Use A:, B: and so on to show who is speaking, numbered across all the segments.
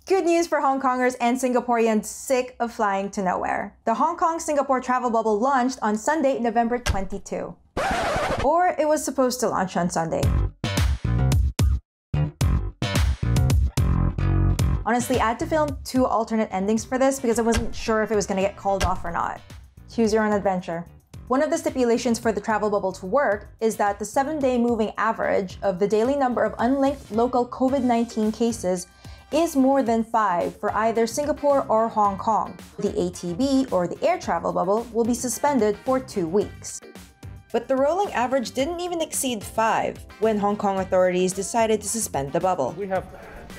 A: Good news for Hong Kongers and Singaporeans sick of flying to nowhere. The Hong Kong-Singapore travel bubble launched on Sunday, November 22. Or it was supposed to launch on Sunday. Honestly, I had to film 2 alternate endings for this because I wasn't sure if it was going to get called off or not. Choose your own adventure. One of the stipulations for the travel bubble to work is that the 7-day moving average of the daily number of unlinked local COVID-19 cases is more than 5 for either Singapore or Hong Kong. The ATB, or the air travel bubble, will be suspended for 2 weeks. But the rolling average didn't even exceed 5 when Hong Kong authorities decided to suspend the bubble.
B: We have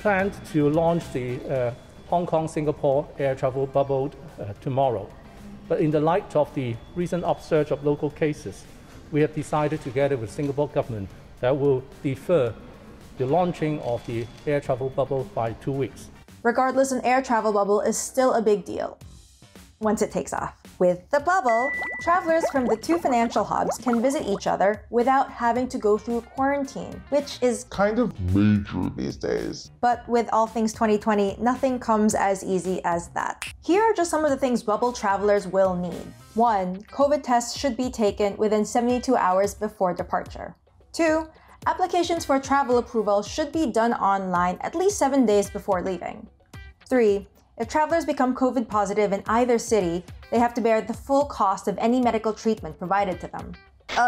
B: planned to launch the Hong Kong-Singapore air travel bubble tomorrow. But in the light of the recent upsurge of local cases, we have decided together with Singapore government that we'll defer the launching of the air travel bubble by 2 weeks.
A: Regardless, an air travel bubble is still a big deal once it takes off. With the bubble, travelers from the 2 financial hubs can visit each other without having to go through quarantine, which is
C: kind of major these days.
A: But with all things 2020, nothing comes as easy as that. Here are just some of the things bubble travelers will need. 1. COVID tests should be taken within 72 hours before departure. 2. Applications for travel approval should be done online at least 7 days before leaving. 3. If travelers become COVID positive in either city, they have to bear the full cost of any medical treatment provided to them.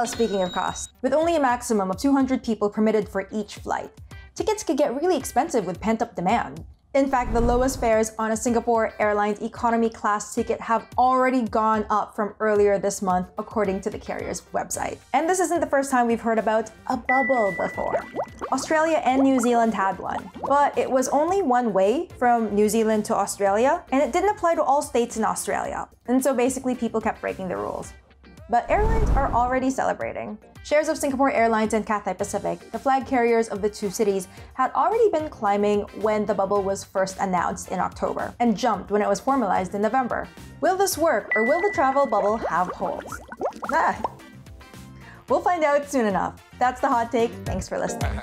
A: Speaking of cost, with only a maximum of 200 people permitted for each flight, tickets could get really expensive with pent-up demand. In fact, the lowest fares on a Singapore Airlines economy class ticket have already gone up from earlier this month, according to the carrier's website. And this isn't the first time we've heard about a bubble before. Australia and New Zealand had one, but it was only one way from New Zealand to Australia, and it didn't apply to all states in Australia. And so basically people kept breaking the rules. But airlines are already celebrating. Shares of Singapore Airlines and Cathay Pacific, the flag carriers of the 2 cities, had already been climbing when the bubble was first announced in October, and jumped when it was formalized in November. Will this work, or will the travel bubble have holes? We'll find out soon enough. That's the hot take. Thanks for listening.